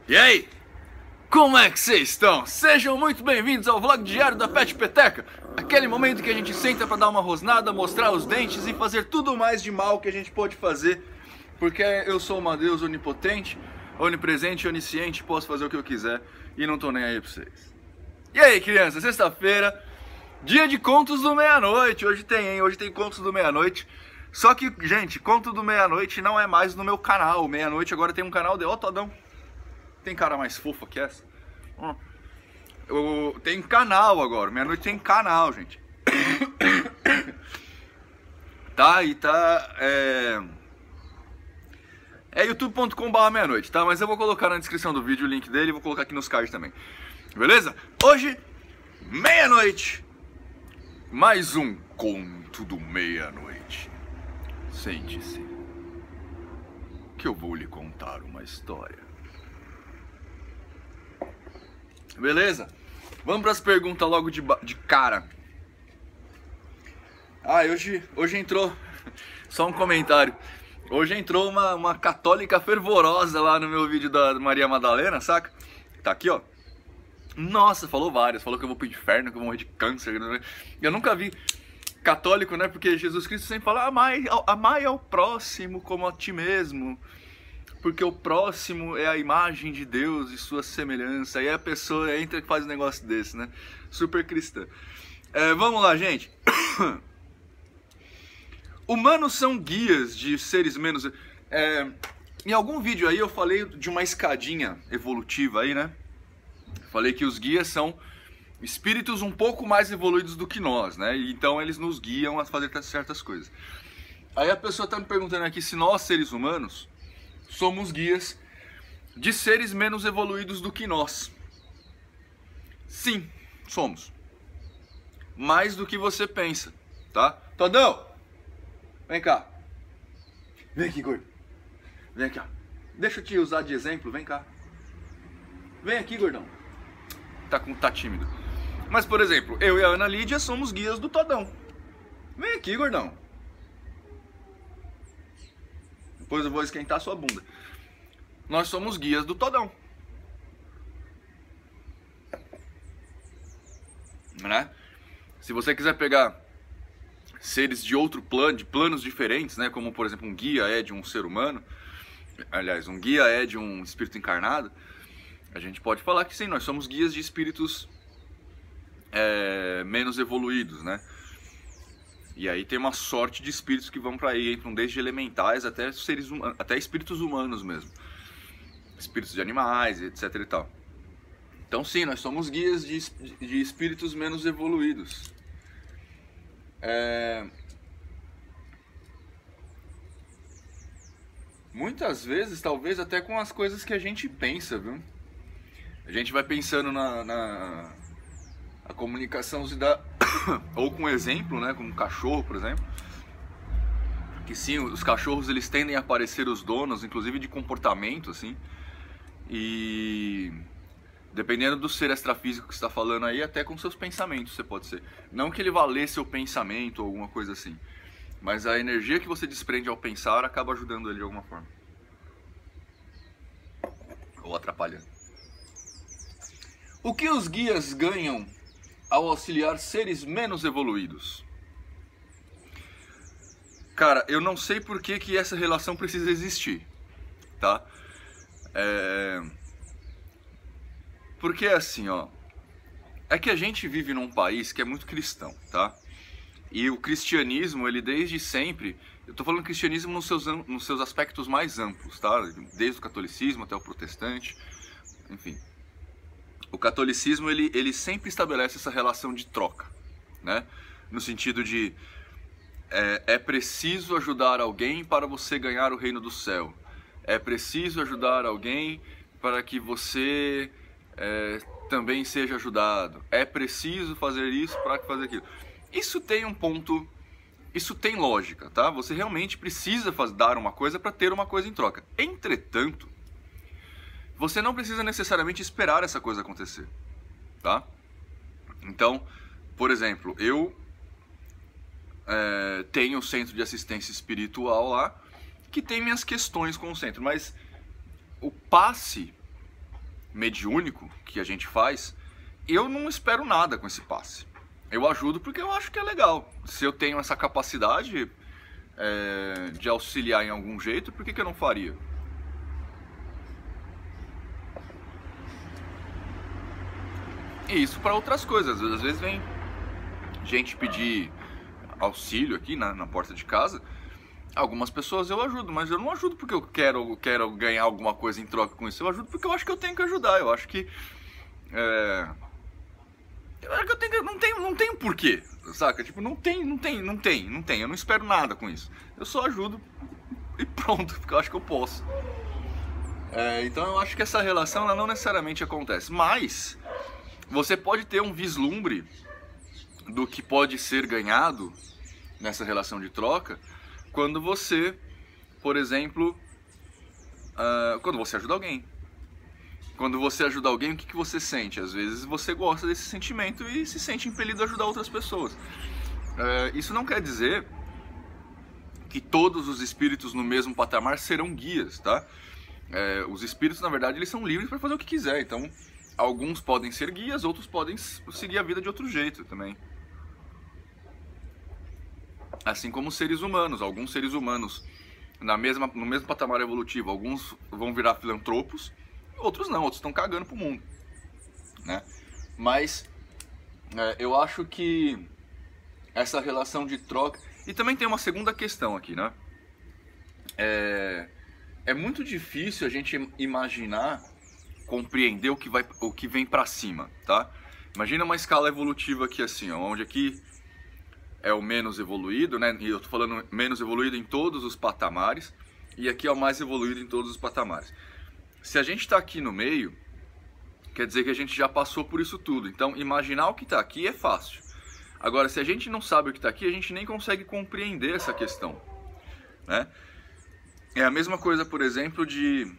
E aí, como é que vocês estão? Sejam muito bem-vindos ao vlog diário da Pet Peteca. Aquele momento que a gente senta pra dar uma rosnada, mostrar os dentes e fazer tudo mais de mal que a gente pode fazer. Porque eu sou uma Deus onipotente, onipresente, onisciente, posso fazer o que eu quiser e não tô nem aí pra vocês. E aí, crianças, sexta-feira, dia de contos do meia-noite. Hoje tem, hein? Hoje tem contos do meia-noite. Só que, gente, conto do meia-noite não é mais no meu canal. Meia-noite agora tem um canal de Todão. Tem cara mais fofa que essa? Tem canal agora. Meia-noite tem canal, gente. Tá, e tá... É youtube.com/meia-noite, tá? Mas eu vou colocar na descrição do vídeo o link dele e vou colocar aqui nos cards também. Beleza? Hoje, meia-noite. Mais um conto do meia-noite. Sente-se, que eu vou lhe contar uma história. Beleza? Vamos para as perguntas logo de cara. Hoje entrou, só um comentário. Hoje entrou uma católica fervorosa lá no meu vídeo da Maria Madalena, saca? Tá aqui, ó. Nossa, falou várias. Falou que eu vou pro inferno, que eu vou morrer de câncer. Eu nunca vi católico, né? Porque Jesus Cristo sempre fala: amai ao próximo como a ti mesmo. Porque o próximo é a imagem de Deus e sua semelhança. Aí a pessoa entra e faz um negócio desse, né? Super cristã. Vamos lá, gente. Humanos são guias de seres menos... em algum vídeo aí eu falei de uma escadinha evolutiva aí, né? Falei que os guias são espíritos um pouco mais evoluídos do que nós, né? Então eles nos guiam a fazer certas coisas. Aí a pessoa está me perguntando aqui se nós, seres humanos, somos guias de seres menos evoluídos do que nós. Sim, somos. Mais do que você pensa, tá? Todão, vem cá. Vem aqui, gordo. Vem aqui, ó. Deixa eu te usar de exemplo, vem cá. Vem aqui, gordão. Tá tímido. Mas, por exemplo, eu e a Ana Lídia somos guias do Todão. Vem aqui, gordão. Depois eu vou esquentar sua bunda. Nós somos guias do Todão. Né? Se você quiser pegar seres de outro plano, de planos diferentes, né? Como, por exemplo, um guia é de um ser humano. Aliás, um guia é de um espírito encarnado. A gente pode falar que sim, nós somos guias de espíritos menos evoluídos, né? E aí tem uma sorte de espíritos que vão para aí, entram desde elementais até até espíritos humanos mesmo. Espíritos de animais, etc e tal. Então sim, nós somos guias de espíritos menos evoluídos. Muitas vezes, talvez até com as coisas que a gente pensa, viu? A gente vai pensando na comunicação ou com exemplo, né, como um cachorro, por exemplo, que sim, os cachorros eles tendem a parecer os donos, inclusive de comportamento, assim, e dependendo do ser extrafísico que você está falando aí, até com seus pensamentos você pode ser. Não que ele vá ler seu pensamento ou alguma coisa assim, mas a energia que você desprende ao pensar acaba ajudando ele de alguma forma. Ou atrapalhando. O que os guias ganham ao auxiliar seres menos evoluídos? Cara, eu não sei por que essa relação precisa existir, tá? Porque assim, ó, é que a gente vive num país que é muito cristão, tá? E o cristianismo, ele desde sempre, eu tô falando cristianismo nos seus aspectos mais amplos, tá? Desde o catolicismo até o protestante, enfim. O catolicismo, ele sempre estabelece essa relação de troca, né? No sentido de, é preciso ajudar alguém para você ganhar o reino do céu. É preciso ajudar alguém para que você também seja ajudado. É preciso fazer isso para fazer aquilo. Isso tem um ponto, isso tem lógica, tá? Você realmente precisa dar uma coisa para ter uma coisa em troca. Entretanto, você não precisa necessariamente esperar essa coisa acontecer, tá? Então, por exemplo, eu tenho o centro de assistência espiritual lá, que tem minhas questões com o centro, mas o passe mediúnico que a gente faz, eu não espero nada com esse passe. Eu ajudo porque eu acho que é legal. Se eu tenho essa capacidade de auxiliar em algum jeito, por que eu não faria? E isso para outras coisas. Às vezes vem gente pedir auxílio aqui na porta de casa. Algumas pessoas eu ajudo, mas eu não ajudo porque eu quero ganhar alguma coisa em troca com isso. Eu ajudo porque eu acho que eu tenho que ajudar. Eu acho que não tem um porquê, saca? Tipo, não tem. Eu não espero nada com isso. Eu só ajudo e pronto, porque eu acho que eu posso. Então eu acho que essa relação ela não necessariamente acontece, mas você pode ter um vislumbre do que pode ser ganhado nessa relação de troca quando você, por exemplo, quando você ajuda alguém. Quando você ajuda alguém, o que você sente? Às vezes você gosta desse sentimento e se sente impelido a ajudar outras pessoas. Isso não quer dizer que todos os espíritos no mesmo patamar serão guias, tá? Os espíritos, na verdade, eles são livres para fazer o que quiser. Então, alguns podem ser guias, outros podem seguir a vida de outro jeito também. Assim como seres humanos. Alguns seres humanos, no mesmo patamar evolutivo, alguns vão virar filantropos, outros não, outros estão cagando pro mundo, né? Mas eu acho que essa relação de troca... E também tem uma segunda questão aqui, né? É muito difícil a gente imaginar, compreender o que vem pra cima, tá? Imagina uma escala evolutiva aqui assim, ó, onde aqui é o menos evoluído, né? E eu tô falando menos evoluído em todos os patamares, e aqui é o mais evoluído em todos os patamares. Se a gente está aqui no meio, quer dizer que a gente já passou por isso tudo. Então, imaginar o que está aqui é fácil. Agora, se a gente não sabe o que está aqui, a gente nem consegue compreender essa questão, né? É a mesma coisa, por exemplo, de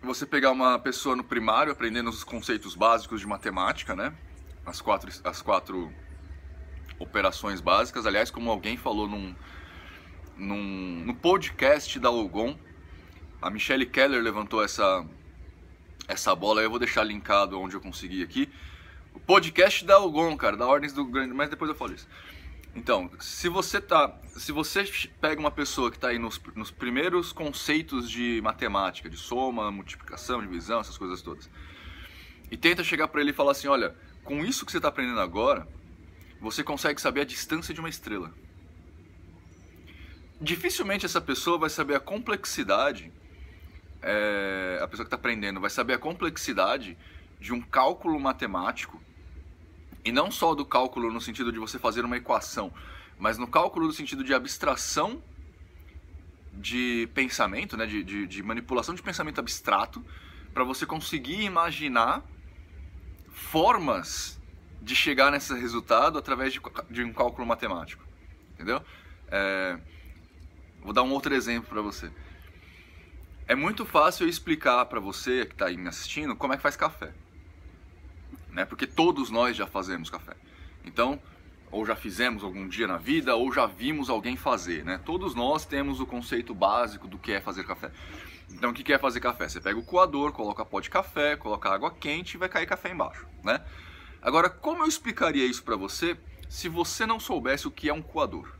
você pegar uma pessoa no primário aprendendo os conceitos básicos de matemática, né? As quatro operações básicas. Aliás, como alguém falou no podcast da Logon, a Michelle Keller levantou essa bola, eu vou deixar linkado onde eu conseguir aqui. O podcast da Algon, cara, da Ordens do Grande, mas depois eu falo isso. Então, se você pega uma pessoa que está aí nos primeiros conceitos de matemática, de soma, multiplicação, divisão, essas coisas todas, e tenta chegar para ele e falar assim, olha, com isso que você está aprendendo agora, você consegue saber a distância de uma estrela. Dificilmente essa pessoa vai saber a complexidade, a pessoa que está aprendendo vai saber a complexidade de um cálculo matemático, e não só do cálculo no sentido de você fazer uma equação, mas no cálculo no sentido de abstração de pensamento, né, de manipulação de pensamento abstrato, para você conseguir imaginar formas de chegar nesse resultado através de um cálculo matemático, entendeu? Vou dar um outro exemplo para você. É muito fácil eu explicar para você que está aí me assistindo como é que faz café, né? Porque todos nós já fazemos café. Então, ou já fizemos algum dia na vida, ou já vimos alguém fazer, né? Todos nós temos o conceito básico do que é fazer café. Então, o que é fazer café? Você pega o coador, coloca pó de café, coloca água quente e vai cair café embaixo, né? Agora, como eu explicaria isso para você se você não soubesse o que é um coador?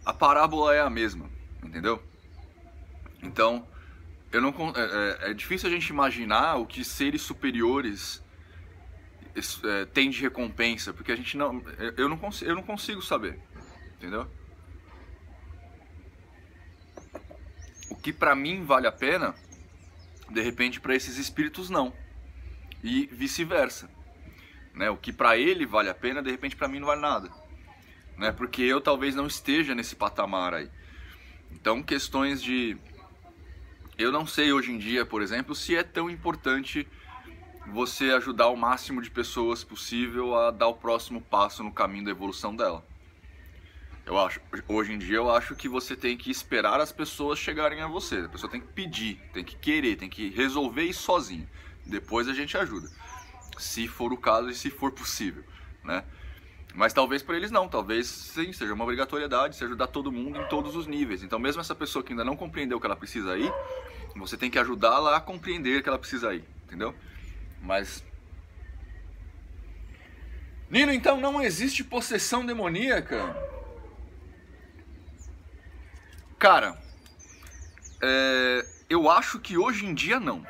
A parábola é a mesma, entendeu? Então, é difícil a gente imaginar o que seres superiores têm de recompensa, porque a gente eu não consigo saber, entendeu? O que pra mim vale a pena, de repente para esses espíritos não, e vice-versa, né? O que pra ele vale a pena, de repente pra mim não vale nada, né? Porque eu talvez não esteja nesse patamar aí. Então, questões de... Eu não sei hoje em dia, por exemplo, se é tão importante você ajudar o máximo de pessoas possível a dar o próximo passo no caminho da evolução dela. Hoje em dia eu acho que você tem que esperar as pessoas chegarem a você. A pessoa tem que pedir, tem que querer, tem que resolver isso sozinho. Depois a gente ajuda, se for o caso e se for possível, né? Mas talvez para eles não, talvez sim, seja uma obrigatoriedade, se ajudar todo mundo em todos os níveis. Então mesmo essa pessoa que ainda não compreendeu que ela precisa ir, Você tem que ajudá-la a compreender que ela precisa ir, entendeu? Mas... Nino, então não existe possessão demoníaca? Cara, eu acho que hoje em dia não.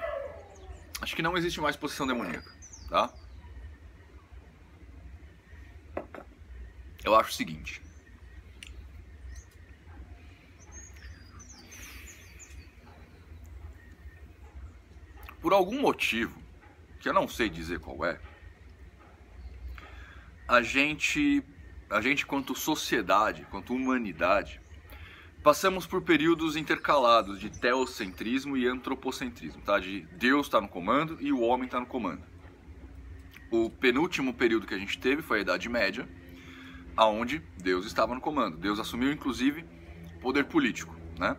Acho que não existe mais possessão demoníaca, tá? Eu acho o seguinte. Por algum motivo, que eu não sei dizer qual é, a gente quanto sociedade, quanto humanidade, passamos por períodos intercalados de teocentrismo e antropocentrismo, tá? De Deus está no comando e o homem está no comando. O penúltimo período que a gente teve foi a Idade Média, aonde Deus estava no comando. Deus assumiu, inclusive, poder político, né?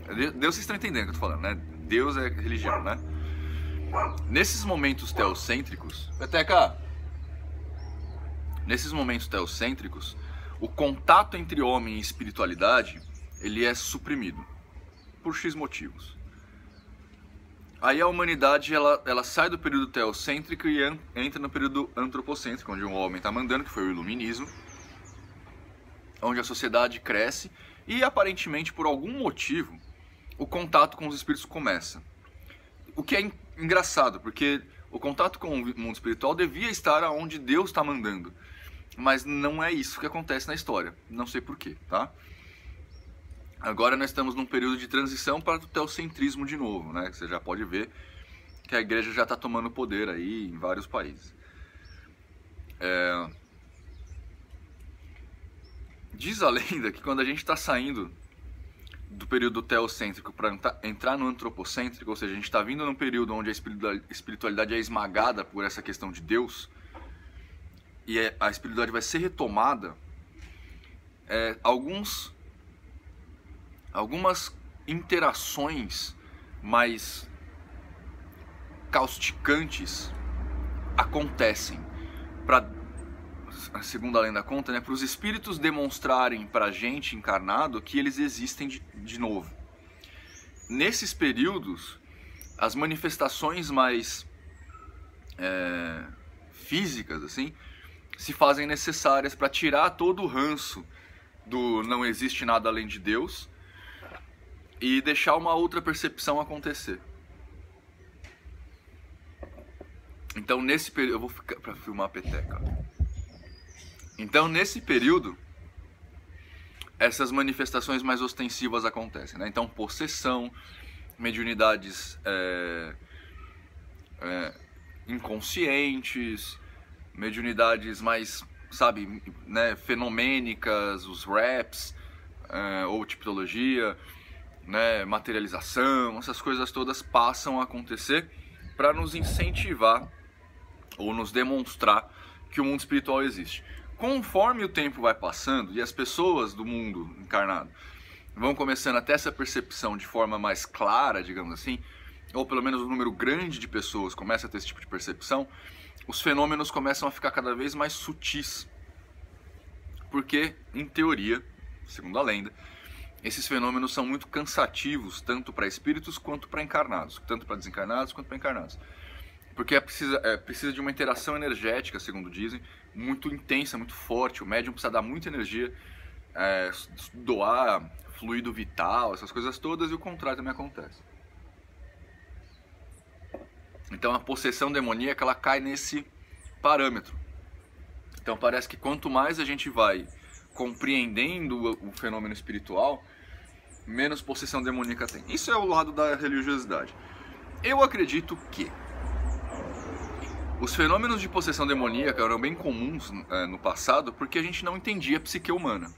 Deus, vocês estão entendendo o que eu tô falando, né? Deus é religião, né? Nesses momentos teocêntricos... Peteca! Nesses momentos teocêntricos, o contato entre homem e espiritualidade, ele é suprimido, por X motivos. Aí a humanidade, ela sai do período teocêntrico e entra no período antropocêntrico, onde o homem está mandando, que foi o iluminismo, onde a sociedade cresce e, aparentemente, por algum motivo, o contato com os espíritos começa. O que é engraçado, porque o contato com o mundo espiritual devia estar onde Deus está mandando. Mas não é isso que acontece na história. Não sei porquê, tá? Agora nós estamos num período de transição para o teocentrismo de novo, né? Você já pode ver que a igreja já está tomando poder aí em vários países. Diz a lenda que quando a gente está saindo do período teocêntrico para entrar no antropocêntrico, ou seja, a gente está vindo num período onde a espiritualidade é esmagada por essa questão de Deus, e a espiritualidade vai ser retomada, algumas interações mais causticantes acontecem, segundo a lenda conta, né, para os espíritos demonstrarem para a gente encarnado que eles existem de novo. Nesses períodos, as manifestações mais físicas, assim, se fazem necessárias para tirar todo o ranço do não existe nada além de Deus e deixar uma outra percepção acontecer. Então nesse período, eu vou ficar para filmar a peteca. Então nesse período, essas manifestações mais ostensivas acontecem, né? Então possessão, mediunidades inconscientes, mediunidades mais, sabe, né, fenomênicas, os raps, ou tipologia, né, materialização, essas coisas todas passam a acontecer para nos incentivar ou nos demonstrar que o mundo espiritual existe. Conforme o tempo vai passando e as pessoas do mundo encarnado vão começando a ter essa percepção de forma mais clara, digamos assim, ou pelo menos um número grande de pessoas começa a ter esse tipo de percepção, os fenômenos começam a ficar cada vez mais sutis. Porque, em teoria, segundo a lenda, esses fenômenos são muito cansativos, tanto para espíritos quanto para encarnados, tanto para desencarnados quanto para encarnados. Porque precisa de uma interação energética, segundo dizem, muito intensa, muito forte. O médium precisa dar muita energia, doar fluido vital, essas coisas todas, e o contrário também acontece. Então a possessão demoníaca, ela cai nesse parâmetro. Então parece que quanto mais a gente vai compreendendo o fenômeno espiritual, menos possessão demoníaca tem. Isso é o lado da religiosidade. Eu acredito que os fenômenos de possessão demoníaca eram bem comuns no passado porque a gente não entendia a psique humana.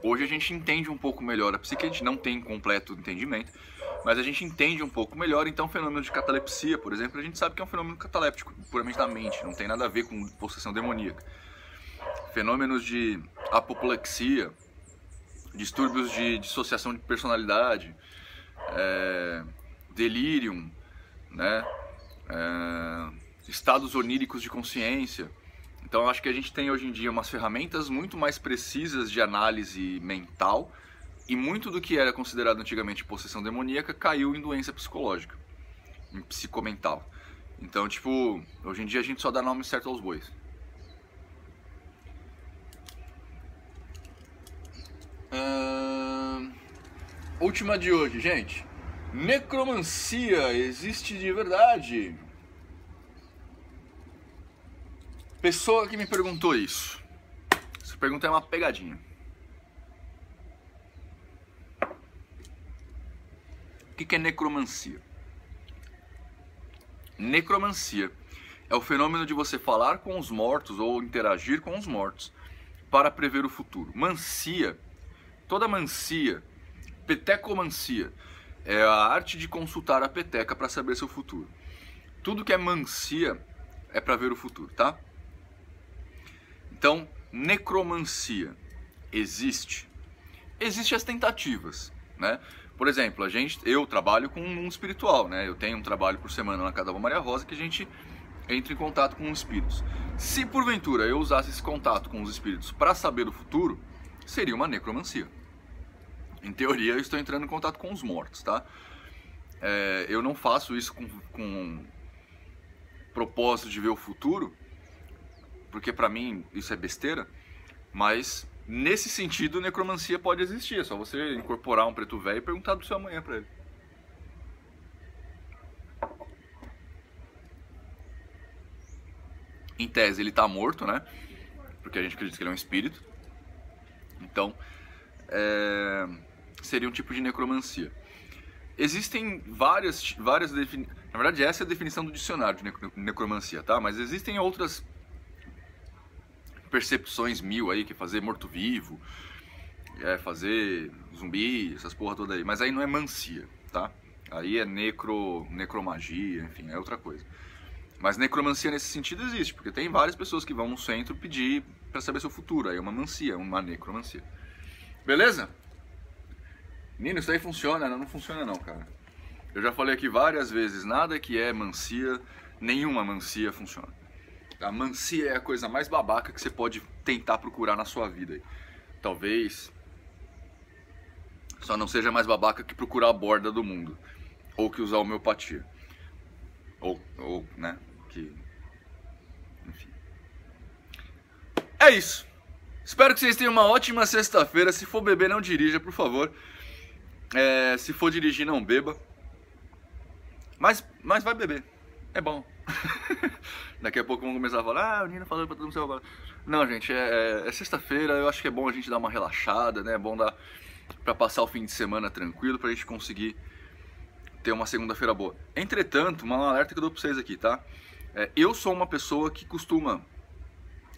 Hoje a gente entende um pouco melhor a psique, a gente não tem completo entendimento, mas a gente entende um pouco melhor. Então o fenômeno de catalepsia, por exemplo, a gente sabe que é um fenômeno cataléptico, puramente da mente, não tem nada a ver com possessão demoníaca. Fenômenos de apoplexia, distúrbios de dissociação de personalidade, delírio, né? Estados oníricos de consciência. Então eu acho que a gente tem hoje em dia umas ferramentas muito mais precisas de análise mental E muito do que era considerado antigamente possessão demoníaca caiu em doença psicológica, em psicomental. Então, tipo, hoje em dia a gente só dá nome certo aos bois. Última de hoje, gente. Necromancia existe de verdade? Pessoa que me perguntou isso. Essa pergunta é uma pegadinha. O que é necromancia? Necromancia é o fenômeno de você falar com os mortos ou interagir com os mortos para prever o futuro. Mancia, toda mancia, petecomancia, é a arte de consultar a peteca para saber seu futuro. Tudo que é mancia é para ver o futuro, tá? Então, necromancia existe? Existem as tentativas, né? Por exemplo, eu trabalho com um espiritual, né? Eu tenho um trabalho por semana na Casa da Maria Rosa que a gente entra em contato com os espíritos. Se porventura eu usasse esse contato com os espíritos para saber o futuro, seria uma necromancia. Em teoria, eu estou entrando em contato com os mortos, tá? Eu não faço isso com propósito de ver o futuro, porque pra mim isso é besteira, mas nesse sentido necromancia pode existir. É só você incorporar um preto velho e perguntar do seu amanhã pra ele. Em tese ele tá morto, né? Porque a gente acredita que ele é um espírito. Então, seria um tipo de necromancia. Existem várias definições. Na verdade, essa é a definição do dicionário de necromancia, tá? Mas existem outras percepções mil aí, que é fazer morto-vivo, fazer zumbi, essas porra toda aí. Mas aí não é mancia, tá? Aí é necromagia, enfim, é outra coisa. Mas necromancia nesse sentido existe, porque tem várias pessoas que vão no centro pedir pra saber seu futuro. Aí é uma mancia, uma necromancia. Beleza? Nino, isso aí funciona? Não funciona não, cara. Eu já falei aqui várias vezes, nada que é mancia, nenhuma mancia funciona. A mancia é a coisa mais babaca que você pode tentar procurar na sua vida aí. Talvez só não seja mais babaca que procurar a borda do mundo. Ou que usar homeopatia. Ou né, que... Enfim. É isso. Espero que vocês tenham uma ótima sexta-feira. Se for beber, não dirija, por favor. Se for dirigir, não beba. Mas vai beber. É bom. Daqui a pouco vão começar a falar, o Nino falou pra todo mundo agora. Não, gente, é sexta-feira, eu acho que é bom a gente dar uma relaxada, né? É bom dar pra passar o fim de semana tranquilo, pra gente conseguir ter uma segunda-feira boa. Entretanto, um alerta que eu dou pra vocês aqui, tá? Eu sou uma pessoa que costuma...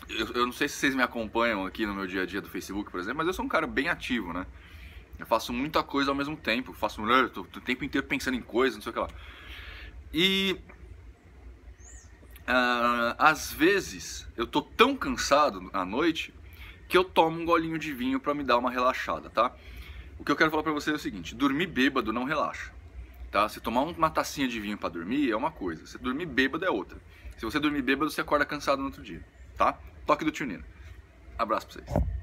Eu não sei se vocês me acompanham aqui no meu dia a dia do Facebook, por exemplo, mas eu sou um cara bem ativo, né? Eu faço muita coisa ao mesmo tempo, tô o tempo inteiro pensando em coisas, não sei o que lá. E... às vezes eu tô tão cansado à noite que eu tomo um golinho de vinho pra me dar uma relaxada, tá? O que eu quero falar pra vocês é o seguinte: dormir bêbado não relaxa, tá? Se tomar uma tacinha de vinho pra dormir é uma coisa, se dormir bêbado é outra. Se você dormir bêbado, você acorda cansado no outro dia, tá? Toque do tio Nino. Abraço pra vocês.